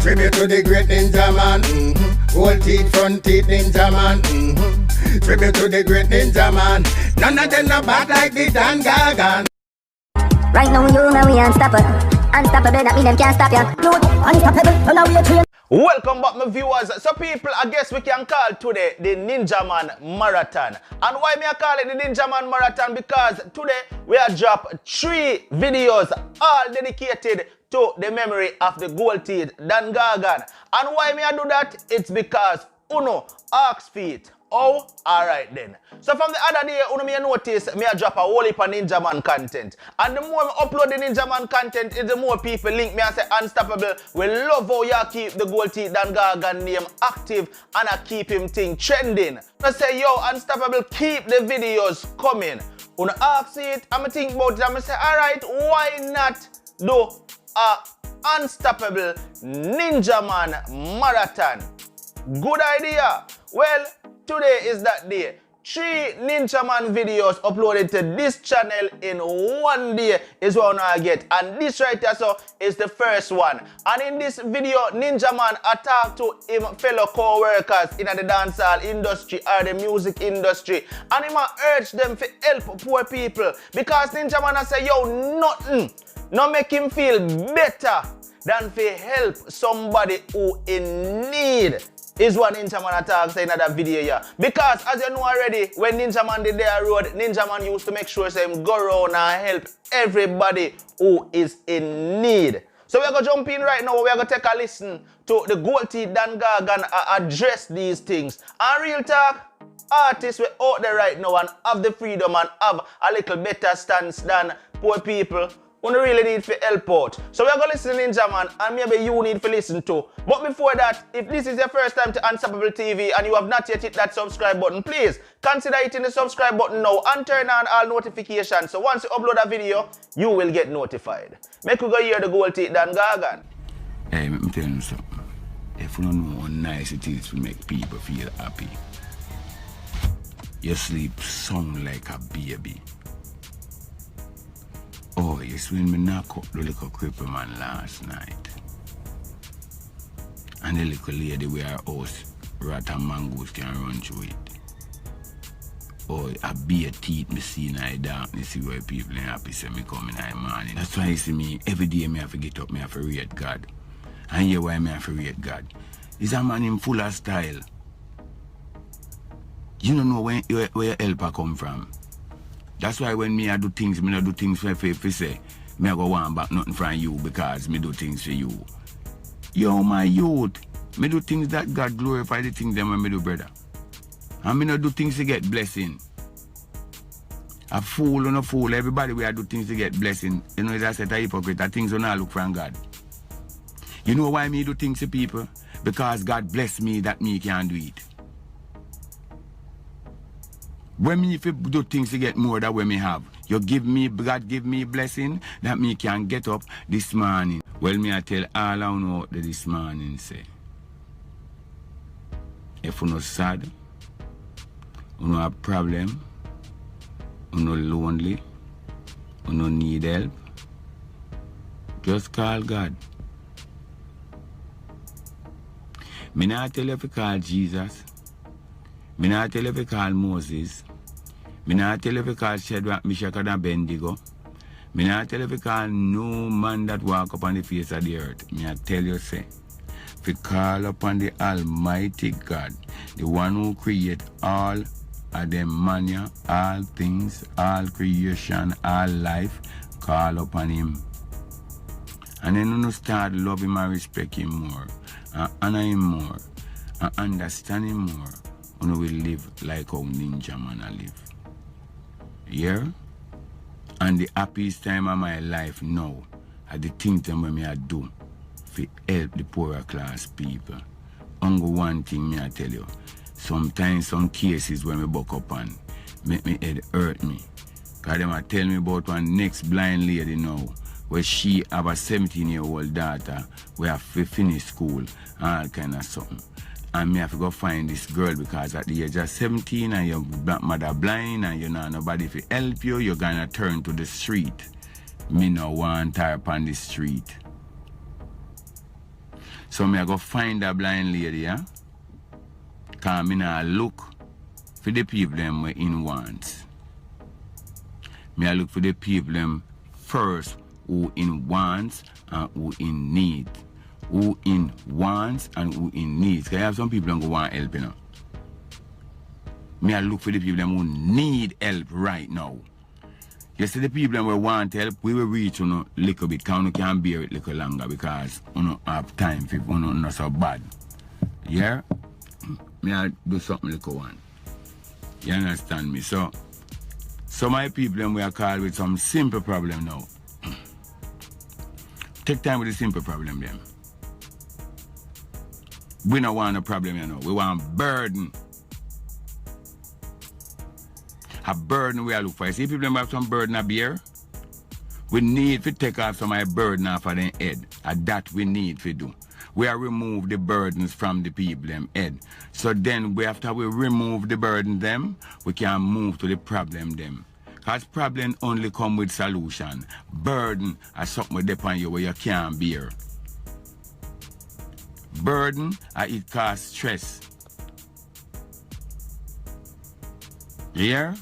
Tribute to the great ninja man. Gold teeth, front teeth, ninja man. Tribute to the great ninja man. None of them are bad like the Dan Gagan. Right now you know we unstoppable. Unstoppable, that mean them can't stop ya. Unstoppable, so now we are trained. Welcome back, my viewers. So people, I guess we can call today the Ninja Man Marathon. And why me I call it the Ninja Man Marathon? Because today we are drop 3 videos all dedicated to the memory of the gold teeth Dan Gagan. And why me I do that? It's because Uno ask feet. Oh, alright then. So from the other day, Uno me notice me I drop a whole heap of Ninja Man content. And the more I upload the Ninja Man content, the more people link me and say Unstoppable. We love how you keep the gold teeth Dan Gagan name active and I keep him thing trending. I say, yo, Unstoppable, keep the videos coming. Uno ask it, I'm think about it, and I say, alright, why not do a Unstoppable Ninja Man Marathon? Good idea. Well, today is that day. 3 Ninja Man videos uploaded to this channel in one day is what I get. And this right here so is the first one. And in this video, Ninja Man attacked to him fellow co-workers in the dancehall industry or the music industry. And he urged them to help poor people. Because Ninja Man say, yo, nothing. No make him feel better than to help somebody who in need. Is what Ninja Man attacks in that video here. Because as you know already, when Ninja Man did their road, Ninja Man used to make sure him go around and help everybody who is in need. So we're going to jump in right now. We're going to take a listen to the gold teeth Dan Gagan address these things. And real talk, artists were out there right now and have the freedom and have a little better stance than poor people who really need to help out. So we're going to listen to Ninja Man and maybe you need to listen to. But before that, if this is your first time to Unstoppable TV and you have not yet hit that subscribe button, please consider hitting the subscribe button now and turn on all notifications. So once you upload a video, you will get notified. Make we go hear the gold teeth Dan Gagan. Hey, let me tell you something. If you don't know how nice it is to make people feel happy, your sleep sound like a baby. Oh, yes, when me knock up the little cripple man last night. And the little lady where our house, rat and mangoes can run through it. Oh, a bare teeth me see in the darkness, see where people are happy say me come in the morning. That's why you see me, every day me have to get up, me have to rate God. And here why me have to rate God. He's a man in full of style. You don't know where your helper come from. That's why when me I do things, me not do things for say, me I go want back nothing from you because me do things for you. Yo, my youth, me do things that God glorify the things them when me do, brother. And me not do things to get blessing. A fool and a fool, everybody we do things to get blessing. You know, that's a hypocrite, that things don't look from God. You know why me do things to people? Because God bless me that me can do it. When me if you do things to get more than what me have, you give me, God give me blessing that me can get up this morning. Well, me I tell all I know this morning say, if you no sad, you no have problem, you no lonely, you no need help, just call God. Me not tell you if you call Jesus. Me not tell you if you call Moses. Me not tell you if you call Shadrach, Meshach and Abednego. Me not tell you if you call no man that walk upon the face of the earth. Me I tell you say, if you call upon the Almighty God, the one who create all of them mania, all things, all creation, all life, call upon him. And then you start love him and respect him more, and honor him more, and understand him more. You will live like how Ninja Man I live. Yeah? And the happiest time of my life now are the things that me I do to help the poorer class people. Only one thing me I tell you. Sometimes some cases when me buck up and make me head hurt me. Because them I tell me about one next blind lady now where she have a 17-year-old daughter who have to finish school and all kind of something. And me have to go find this girl because at the age of 17 and your mother blind and you know nobody to help you, you're gonna turn to the street. Me no want her on the street. So me I go find a blind lady, yeah? Cause me now look for the people them we in wants. Me I look for the people them first who in wants and who in need. Who in wants and who in needs. Cause I have some people don't go want help, you know. Me I look for the people them who need help right now. You see the people them who want help, we will reach you know, little bit, because we can bear it a little longer because we don't have time if we don't not so bad. Yeah? Me I do something little one. You understand me? So my people them we are called with some simple problem now. Take time with the simple problem them. We don't want a problem, you know. We want burden. A burden we are looking for. You see people have some burden up here? We need to take off some of the burden off of their head. And that we need to do. We are remove the burdens from the people them head. So then after we remove the burden them, we can move to the problem them. Because problem only come with solution. Burden is something with upon you where you can't bear. Burden it causes stress. Yeah?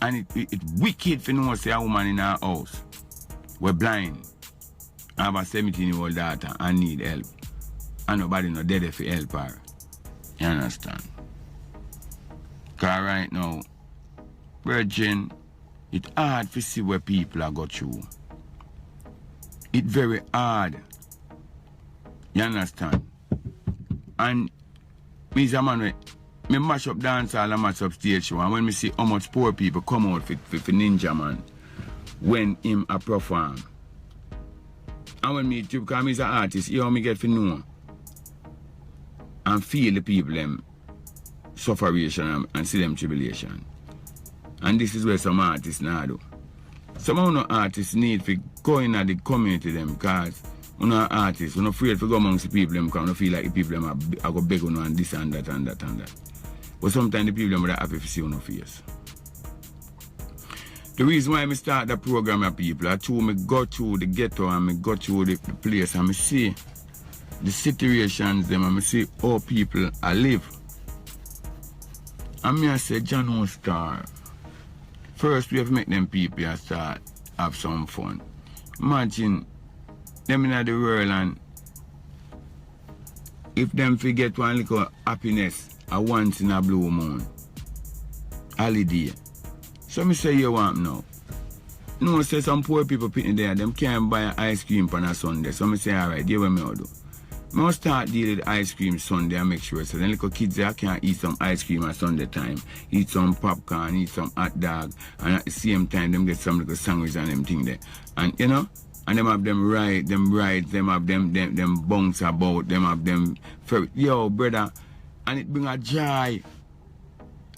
And it wicked for no one say a woman in our house. We're blind. I have a 17-year-old daughter and need help. And nobody no dead if you help her. You understand? Because right now, Virgin, it's hard to see where people are go through. It's very hard. You understand? And me is a man me mash up dance hall and mash up stage show, and when me see how much poor people come out for Ninja Man when him a perform. And when me, because me is an artist, you know me get to know and feel the people them sufferation and see them tribulation. And this is where some artists now do. Some of the artists need to go in at the community them because we're not artists, we're not afraid to go amongst the people them because we feel like the people them are going to beg on and this and that and that and that. But sometimes the people them are happy to see on our face. The reason why I start the program of people, I told me go through the ghetto and me go through the place and me see the situations them and me see how people are live. And me I say, John Star, first we have to make them people start have some fun. Imagine them in the world and if them forget one little happiness a once in a blue moon holiday. So me say you want now. No, say some poor people picking there, them can't buy ice cream on a Sunday. So me say alright, give me all do. I start dealing with ice cream Sunday and make sure so then little kids there can eat some ice cream at Sunday time, eat some popcorn, eat some hot dog, and at the same time them get some little sandwich and them thing there. And you know, and them have them rides, them have them bounce about, them have them yo brother, and it bring a joy.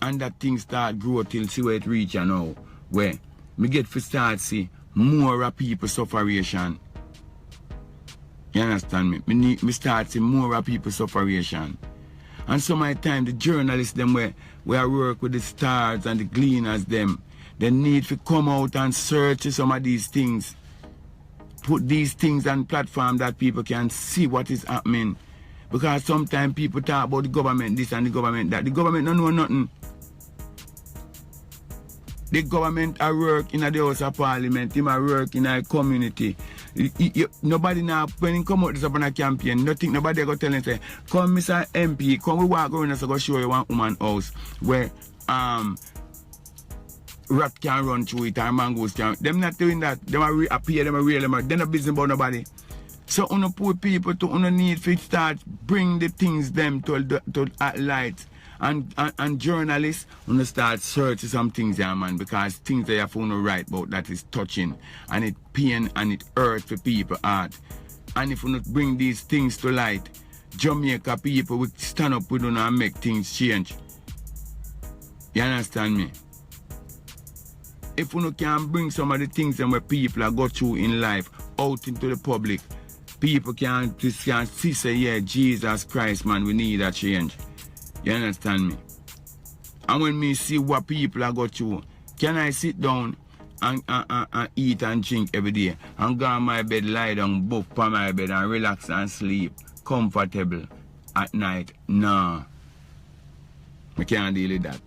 And that thing start grow till see where it reach you now. Where me get to start see more of people sufferation. You understand me? Me start see more of people sufferation. And some of the time the journalists them where I work with the stars and the gleaners them, they need to come out and search some of these things. Put these things on platform that people can see what is happening. Because sometimes people talk about the government this and the government that. The government don't know nothing. The government I work in the House of Parliament, him I work in a community. Nobody now, when he come out this up on a campaign, nothing, nobody go tell him say, come Mr. MP, come we walk around and go show you one woman house where rat can run through it and mangoes can. Them not doing that. Them are appear, them are real, they're not busy about nobody. So on poor people to on need to start bring the things them to light. And journalists want to start searching some things there, man, because things they have to write about that is touching and it pain and it hurt for people heart. And if we not bring these things to light, Jamaica people will stand up with them and make things change. You understand me? If we can bring some of the things that where people are go through in life out into the public, people can see say, yeah, Jesus Christ, man, we need a change. You understand me? And when me see what people are go through, can I sit down and eat and drink every day. And go on my bed, lie down, book on my bed and relax and sleep comfortable at night. No. I can't deal with that.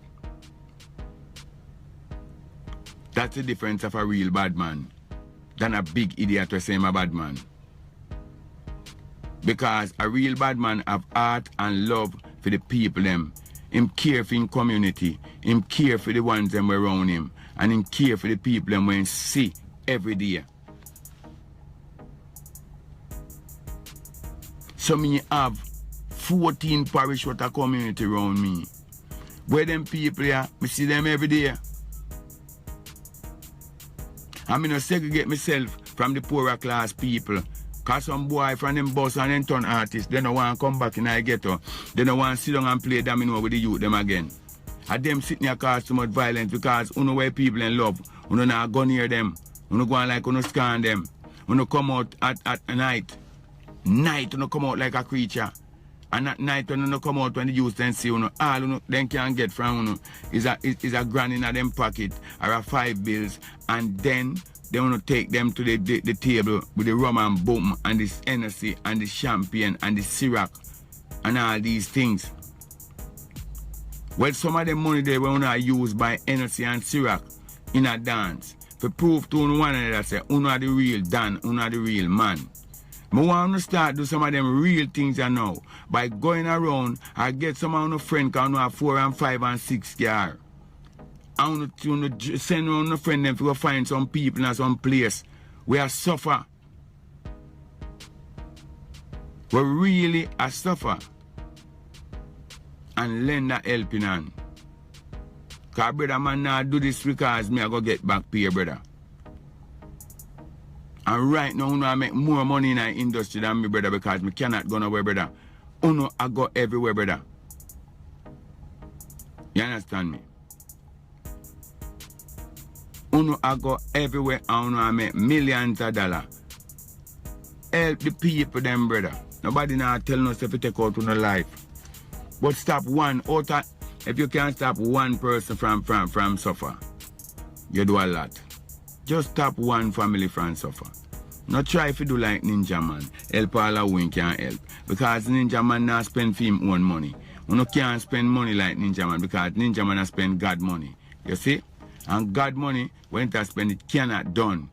That's the difference of a real bad man than a big idiot to say I'm a bad man. Because a real bad man have heart and love for the people them. Him care for him community. Him care for the ones them around him. And him care for the people them when see every day. So me have 14 parish water community around me. Where them people here, me see them every day. I mean, I segregate myself from the poorer class people. Cause some boy from them bus and them turn artists, they don't want to come back in the ghetto. They don't want to sit down and play domino with the youth them again. And them sitting here cause too much violence because you know where people in love. You know not go near them. You know go on like you know scan them. You know come out at night. Night you know come out like a creature. And at night when you know come out when the youth then see you know all you know then can get from you know is a grand in them pocket or a 5 bills, and then they want to take them to the table with the rum and boom and this Hennessy and the champagne and the syrup and all these things. Well, some of the money they want to use by Hennessy and syrup in a dance to prove to one another say, you are the real Dan, you are the real man. I want to start do some of them real things now by going around and get some of your friends who have 4 and 5 and 6 car. I want to send around a friend them to go find some people in some place where I suffer. We really I suffer. And lend that helping hand. Because brother man now do this because me I go get back pay brother. And right now I make more money in the industry than me brother because me cannot go nowhere brother. I go everywhere brother. You understand me? I go everywhere and I make millions of dollars. Help the people them brother. Nobody now telling us if you take out on the life. But stop one out of, if you can't stop one person from suffer, you do a lot. Just stop one family from suffer. Not try if you do like Ninja Man. Help all who you can help. Because Ninja Man not spend for him own money. You can't spend money like Ninja Man because Ninja Man spend God money. You see? And God money, when it spend it cannot done.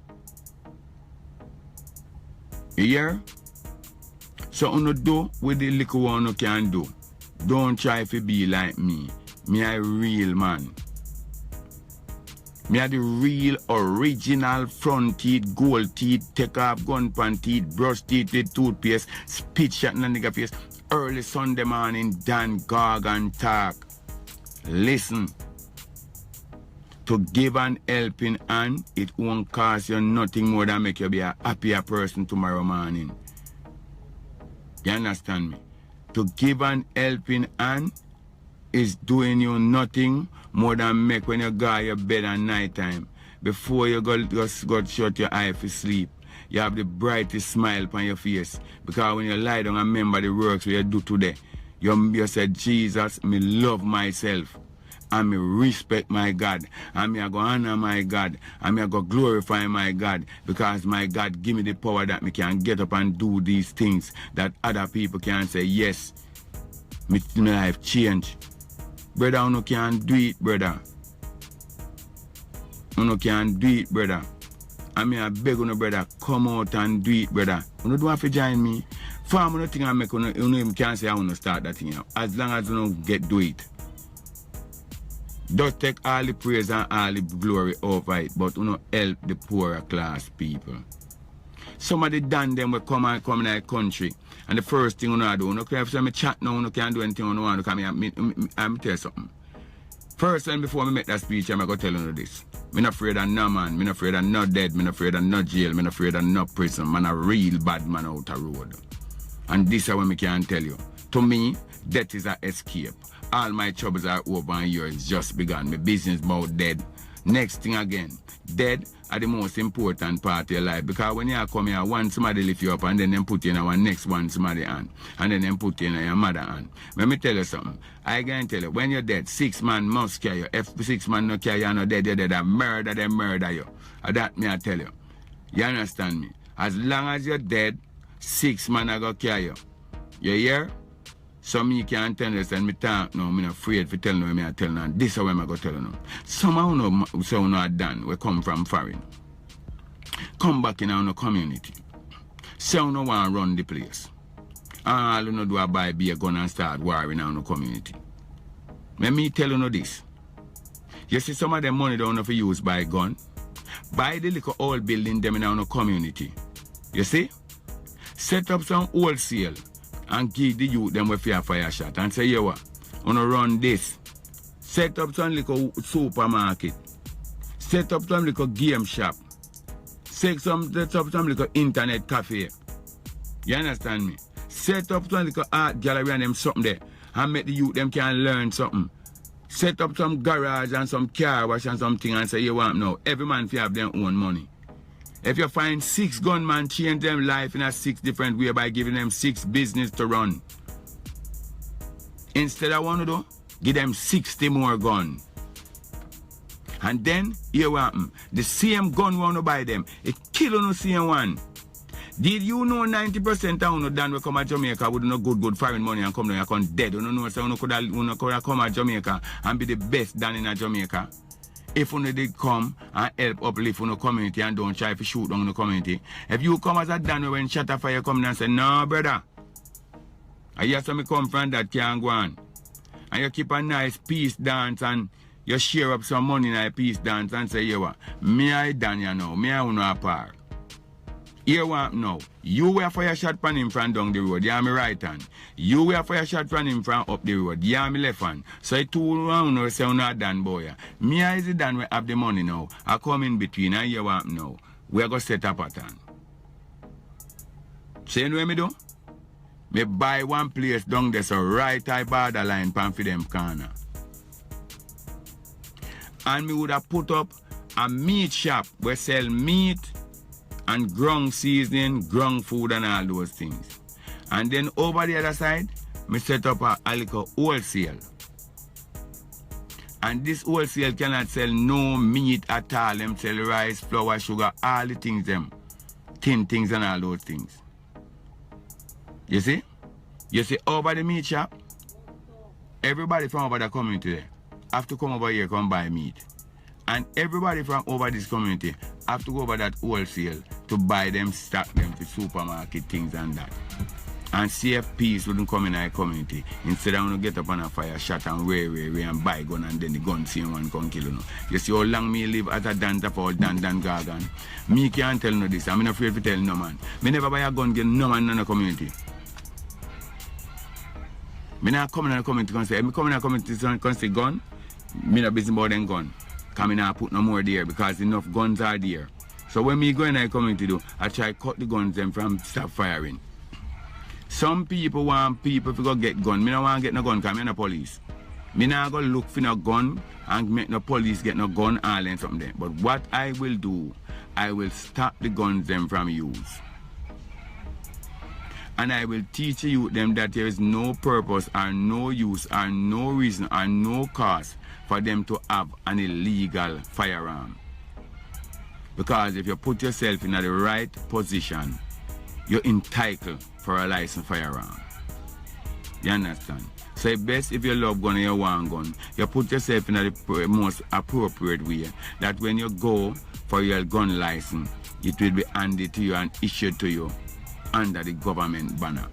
You hear? So you do with the little one you can do. Don't try to be like me. Me a real man. Me a the real original front teeth, gold teeth, take off gun pan teeth, brush teeth with toothpaste, spit shot in the nigga face. Early Sunday morning, Dan Gog and talk. Listen. To give an helping hand, it won't cost you nothing more than make you be a happier person tomorrow morning. You understand me? To give an helping hand is doing you nothing more than make when you go to your bed at night time. Before you go shut your eye for sleep, you have the brightest smile on your face. Because when you lie down and remember the works you do today, you said, Jesus, me love myself. And me respect my God. And me I go honor my God. And me I go glorify my God. Because my God give me the power that me can get up and do these things that other people can say, yes, my life change. Brother, you can do it, brother. You can do it, brother. And me I beg you, brother, come out and do it, brother. You don't have to join me. Farm, you think I make you even can't say I want to start that thing. As long as you don't do it. Just take all the praise and all the glory over it, but you know help the poorer class people. Some of the done them will come in the country, and the first thing you know do, you care if I chat now, you can't do anything you want to come here. I'm tell you something. First and before I make that speech, I'm going to tell you this. I'm not afraid of no man, I'm not afraid of no dead, I'm not afraid of no jail, I'm not afraid of no prison. I'm a real bad man out the road. And this is what I can tell you. To me, death is an escape. All my troubles are over and yours just begun. My business about dead. Next thing again, dead are the most important part of your life, because when you come here, one somebody lift you up and then them put you in our next one somebody hand, and then them put you in your mother hand. Let me tell you something. I can tell you, when you're dead, 6 man must carry you. If 6 man no carry you, no dead, you're dead. They murder you. And that me I tell you. You understand me? As long as you're dead, 6 man are going to carry you. You hear? So me can't tell you, and me talk no, I'm not afraid to tell you what I tell you. This is what I'm going to tell you. Some of you so not done, we come from foreign. Come back in our community. So you no want to run the place. All you no do is buy beer gun and start war in our community. Let me tell you this. You see some of the money don't have to use by gun. Buy the little old building them in our community. You see? Set up some wholesale and give the youth them with a fire shot and say, you what, wanna run this. Set up some little supermarket. Set up some little game shop. Set up some little internet cafe. You understand me? Set up some little art gallery and them something there. And make the youth them can learn something. Set up some garage and some car wash and something and say, you want now. Every man fi have their own money. If you find 6 gunmen, change them life in a 6 different way by giving them 6 business to run. Instead of one do, give them 60 more gun. And then, here what happen. The same gun want to buy them. It kill on the same one. Did you know 90% of you done will come to Jamaica with no good foreign money and come down and come dead? You know so you could come to Jamaica and be the best done in Jamaica. If you did come and help uplift your community and don't try to shoot down the community. If you come as a Dan when shut up fire come and say, no brother. I hear somebody come from that can't go on. And you keep a nice peace dance and you share up some money in a peace dance and say, you what, me I done you know, me I wanna apart. Here what now, you were fire shot from him from down the road, you have me right hand. You were fire shot from him from up the road, you have me left hand. So I told you say you not done boy. Me I is the done we have the money now. I come in between and you what now. We are going to set a pattern. See what me do? Me buy one place down there so right high borderline pan for them corner. And me would have put up a meat shop where sell meat and ground seasoning, ground food and all those things. And then over the other side, me set up a little wholesale. And this wholesale cannot sell no meat at all. Them sell rice, flour, sugar, all the things them. Tin things and all those things. You see? You see over the meat shop, everybody from over the community there have to come over here come buy meat. And everybody from over this community have to go over that wholesale to buy them, stock them to supermarket things and that. And CFPs wouldn't come in our community. Instead of get up on a fire shot and way and buy gun and then the gun same one come kill you. You see how long me live as a dancer for Dan Gargan. Me can't tell no this. I'm not afraid to tell no man. Me never buy a gun get no man in the community. Me not come in the community and say, me come in the community and say gun. Me not busy about them gun. Because I not put no more there because enough guns are there. So when me go in the community do, I try cut the guns them from stop firing. Some people want people to go get gun. Me not want to get no gun because I'm no police. Me not go look for no gun and make no police get no gun all and something there. But what I will do, I will stop the guns them from use. And I will teach you them that there is no purpose or no use or no reason or no cause for them to have an illegal firearm. Because if you put yourself in the right position, you're entitled for a licensed firearm. You understand? So it's best if you love gun and you want gun, you put yourself in the most appropriate way that when you go for your gun license, it will be handed to you and issued to you under the government banner.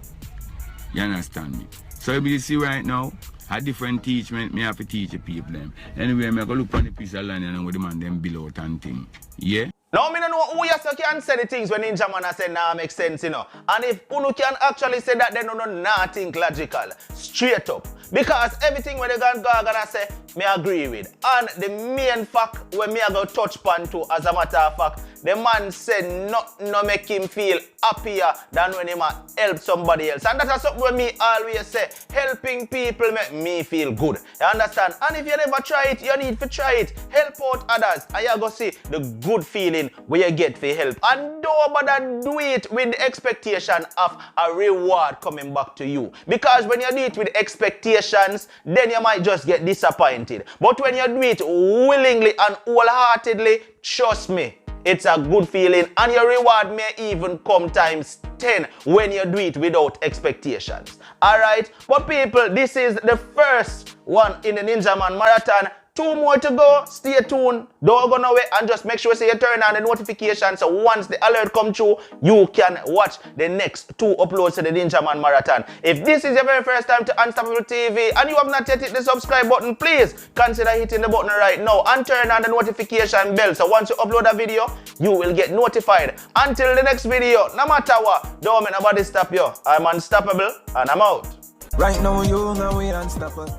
You understand me? So you see right now, a different teachment, me have to teach the people them. Anyway, I'm going to look on the piece of land and with the man them below and thing. Yeah? Now, I don't know who you can say the things when Ninja Man say nah make sense, you know. And if Unu can actually say that, then no not think logical. Straight up. Because everything when they gonna say, me agree with. And the main fact when me I go touch pan to, as a matter of fact, the man said nothing no make him feel happier than when he help somebody else. And that's something me always say, helping people make me feel good. You understand? And if you never try it, you need to try it. Help out others and you go see the good feeling where you get for help. And don't bother do it with the expectation of a reward coming back to you. Because when you do it with expectations, then you might just get disappointed. But when you do it willingly and wholeheartedly, trust me, it's a good feeling and your reward may even come times 10 when you do it without expectations. Alright? But people, this is the first one in the Ninja Man Marathon. 2 more to go. Stay tuned. Don't go nowhere and just make sure you turn on the notification so once the alert come through, you can watch the next 2 uploads to the Ninja Man Marathon. If this is your very first time to Unstoppable TV and you have not yet hit the subscribe button, please consider hitting the button right now and turn on the notification bell so once you upload a video, you will get notified. Until the next video, no matter what, don't make nobody stop you. I'm unstoppable and I'm out. Right now you know we unstoppable.